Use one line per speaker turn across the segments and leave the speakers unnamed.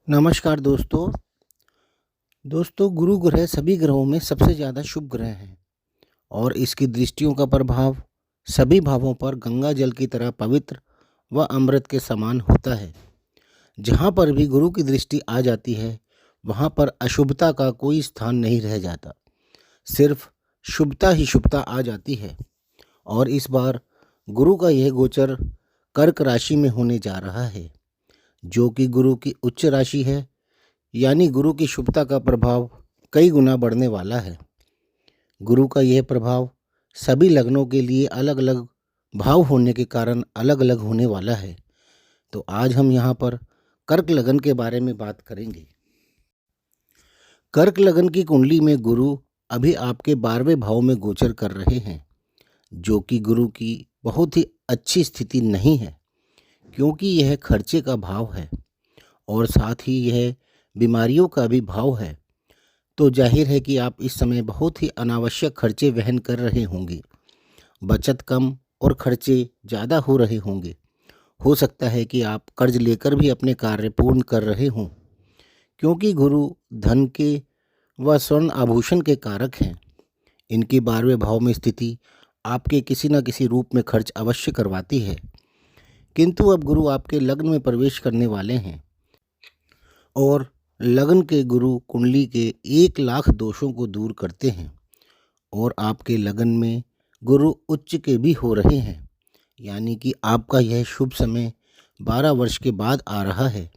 नमस्कार दोस्तों। गुरु ग्रह सभी ग्रहों में सबसे ज़्यादा शुभ ग्रह है और इसकी दृष्टियों का प्रभाव सभी भावों पर गंगा जल की तरह पवित्र व अमृत के समान होता है। जहाँ पर भी गुरु की दृष्टि आ जाती है वहाँ पर अशुभता का कोई स्थान नहीं रह जाता, सिर्फ शुभता ही शुभता आ जाती है। और इस बार गुरु का यह गोचर कर्क राशि में होने जा रहा है, जो कि गुरु की उच्च राशि है, यानी गुरु की शुभता का प्रभाव कई गुना बढ़ने वाला है। गुरु का यह प्रभाव सभी लग्नों के लिए अलग अलग भाव होने के कारण अलग अलग होने वाला है। तो आज हम यहाँ पर कर्क लगन के बारे में बात करेंगे। कर्क लगन की कुंडली में गुरु अभी आपके 12वें भाव में गोचर कर रहे हैं, जो कि गुरु की बहुत ही अच्छी स्थिति नहीं है, क्योंकि यह खर्चे का भाव है और साथ ही यह बीमारियों का भी भाव है। तो जाहिर है कि आप इस समय बहुत ही अनावश्यक खर्चे वहन कर रहे होंगे, बचत कम और खर्चे ज़्यादा हो रहे होंगे। हो सकता है कि आप कर्ज लेकर भी अपने कार्य पूर्ण कर रहे हों, क्योंकि गुरु धन के व स्वर्ण आभूषण के कारक हैं। इनकी 12वें भाव में स्थिति आपके किसी न किसी रूप में खर्च अवश्य करवाती है, किंतु अब गुरु आपके लग्न में प्रवेश करने वाले हैं और लगन के गुरु कुंडली के 1,00,000 दोषों को दूर करते हैं और आपके लगन में गुरु उच्च के भी हो रहे हैं, यानी कि आपका यह शुभ समय 12 वर्ष के बाद आ रहा है,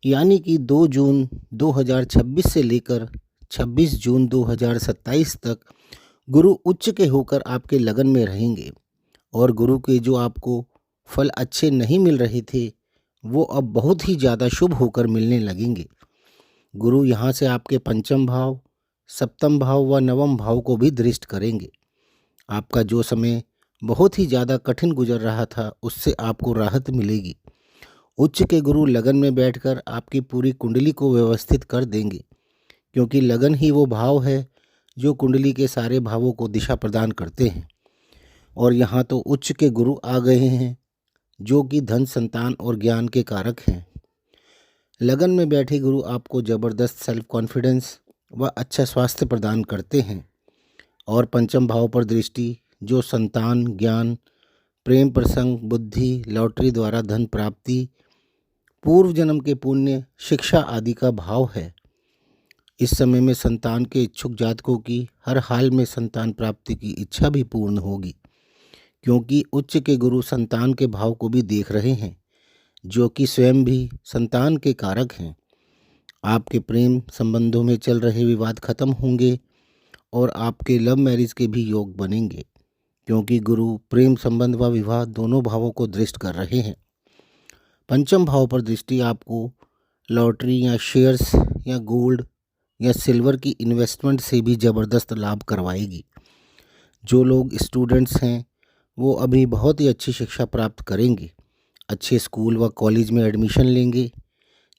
यानी कि 2 जून 2026 से लेकर 26 जून 2027 तक गुरु उच्च के होकर आपके लगन में रहेंगे और गुरु के जो आपको फल अच्छे नहीं मिल रहे थे वो अब बहुत ही ज़्यादा शुभ होकर मिलने लगेंगे। गुरु यहाँ से आपके पंचम भाव, सप्तम भाव व नवम भाव को भी दृष्ट करेंगे। आपका जो समय बहुत ही ज़्यादा कठिन गुजर रहा था उससे आपको राहत मिलेगी। उच्च के गुरु लगन में बैठकर आपकी पूरी कुंडली को व्यवस्थित कर देंगे, क्योंकि लगन ही वो भाव है जो कुंडली के सारे भावों को दिशा प्रदान करते हैं। और यहाँ तो उच्च के गुरु आ गए हैं, जो कि धन, संतान और ज्ञान के कारक हैं। लगन में बैठे गुरु आपको ज़बरदस्त सेल्फ कॉन्फिडेंस व अच्छा स्वास्थ्य प्रदान करते हैं। और पंचम भाव पर दृष्टि जो संतान, ज्ञान, प्रेम प्रसंग, बुद्धि, लॉटरी द्वारा धन प्राप्ति, पूर्व जन्म के पुण्य, शिक्षा आदि का भाव है। इस समय में संतान के इच्छुक जातकों की हर हाल में संतान प्राप्ति की इच्छा भी पूर्ण होगी, क्योंकि उच्च के गुरु संतान के भाव को भी देख रहे हैं, जो कि स्वयं भी संतान के कारक हैं। आपके प्रेम संबंधों में चल रहे विवाद खत्म होंगे और आपके लव मैरिज के भी योग बनेंगे, क्योंकि गुरु प्रेम संबंध व विवाह दोनों भावों को दृष्ट कर रहे हैं। पंचम भाव पर दृष्टि आपको लॉटरी या शेयर्स या गोल्ड या सिल्वर की इन्वेस्टमेंट से भी ज़बरदस्त लाभ करवाएगी। जो लोग स्टूडेंट्स हैं वो अभी बहुत ही अच्छी शिक्षा प्राप्त करेंगे, अच्छे स्कूल व कॉलेज में एडमिशन लेंगे।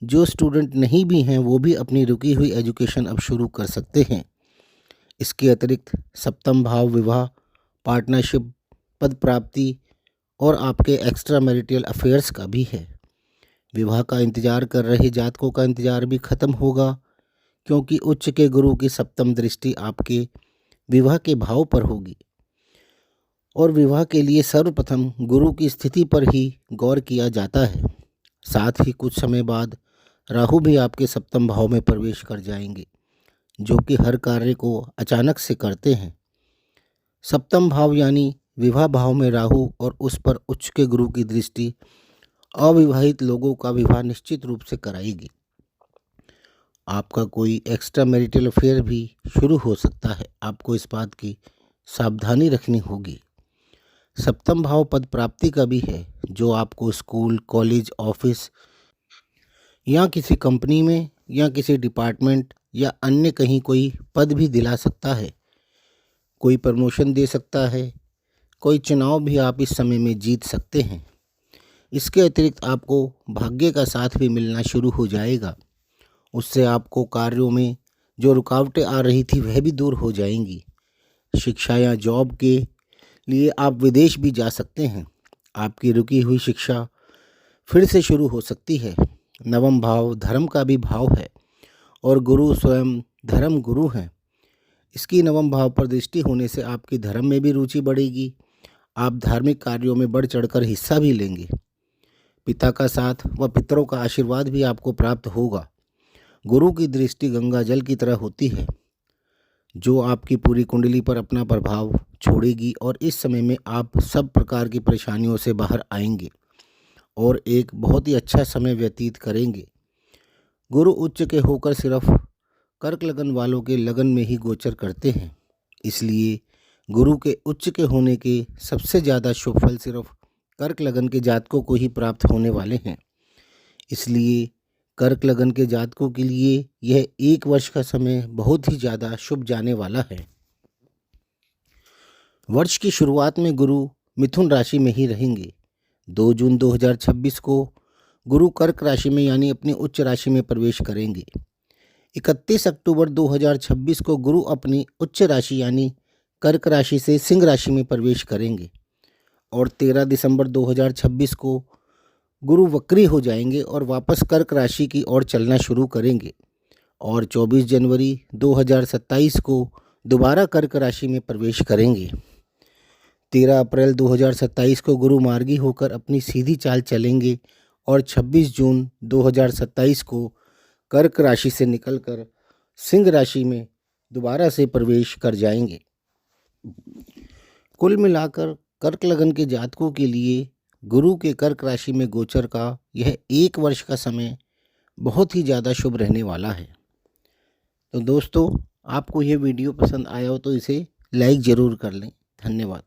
जो स्टूडेंट नहीं भी हैं वो भी अपनी रुकी हुई एजुकेशन अब शुरू कर सकते हैं। इसके अतिरिक्त सप्तम भाव विवाह, पार्टनरशिप, पद प्राप्ति और आपके एक्स्ट्रा मैरिटल अफेयर्स का भी है। विवाह का इंतजार कर रहे जातकों का इंतजार भी खत्म होगा, क्योंकि उच्च के गुरु की सप्तम दृष्टि आपके विवाह के भाव पर होगी और विवाह के लिए सर्वप्रथम गुरु की स्थिति पर ही गौर किया जाता है। साथ ही कुछ समय बाद राहु भी आपके सप्तम भाव में प्रवेश कर जाएंगे, जो कि हर कार्य को अचानक से करते हैं। सप्तम भाव यानी विवाह भाव में राहु और उस पर उच्च के गुरु की दृष्टि अविवाहित लोगों का विवाह निश्चित रूप से कराएगी। आपका कोई एक्स्ट्रा मैरिटल अफेयर भी शुरू हो सकता है, आपको इस बात की सावधानी रखनी होगी। सप्तम भाव पद प्राप्ति का भी है, जो आपको स्कूल, कॉलेज, ऑफिस या किसी कंपनी में या किसी डिपार्टमेंट या अन्य कहीं कोई पद भी दिला सकता है, कोई प्रमोशन दे सकता है, कोई चुनाव भी आप इस समय में जीत सकते हैं। इसके अतिरिक्त आपको भाग्य का साथ भी मिलना शुरू हो जाएगा। उससे आपको कार्यों में जो रुकावटें आ रही थी वह भी दूर हो जाएंगी। शिक्षा या जॉब के लिए आप विदेश भी जा सकते हैं। आपकी रुकी हुई शिक्षा फिर से शुरू हो सकती है। नवम भाव धर्म का भी भाव है और गुरु स्वयं धर्म गुरु हैं। इसकी नवम भाव पर दृष्टि होने से आपकी धर्म में भी रुचि बढ़ेगी। आप धार्मिक कार्यों में बढ़ चढ़कर हिस्सा भी लेंगे। पिता का साथ व पितरों का आशीर्वाद भी आपको प्राप्त होगा। गुरु की दृष्टि गंगा जल की तरह होती है जो आपकी पूरी कुंडली पर अपना प्रभाव छोड़ेगी और इस समय में आप सब प्रकार की परेशानियों से बाहर आएंगे और एक बहुत ही अच्छा समय व्यतीत करेंगे। गुरु उच्च के होकर सिर्फ कर्क लगन वालों के लगन में ही गोचर करते हैं, इसलिए गुरु के उच्च के होने के सबसे ज़्यादा शुभ फल सिर्फ कर्क लगन के जातकों को ही प्राप्त होने वाले हैं। इसलिए कर्क लगन के जातकों के लिए यह 1 वर्ष का समय बहुत ही ज़्यादा शुभ जाने वाला है। वर्ष की शुरुआत में गुरु मिथुन राशि में ही रहेंगे। 2 जून 2026 को गुरु कर्क राशि में यानी अपनी उच्च राशि में प्रवेश करेंगे। 31 अक्टूबर 2026 को गुरु अपनी उच्च राशि यानी कर्क राशि से सिंह राशि में प्रवेश करेंगे और 13 दिसंबर 2026 को गुरु वक्री हो जाएंगे और वापस कर्क राशि की ओर चलना शुरू करेंगे और 24 जनवरी 2027 को दोबारा कर्क राशि में प्रवेश करेंगे। 13 अप्रैल 2027 को गुरु मार्गी होकर अपनी सीधी चाल चलेंगे और 26 जून 2027 को कर्क राशि से निकलकर सिंह राशि में दोबारा से प्रवेश कर जाएंगे। कुल मिलाकर कर्क लगन के जातकों के लिए गुरु के कर्क राशि में गोचर का यह 1 वर्ष का समय बहुत ही ज़्यादा शुभ रहने वाला है। तो दोस्तों, आपको यह वीडियो पसंद आया हो तो इसे लाइक ज़रूर कर लें। धन्यवाद।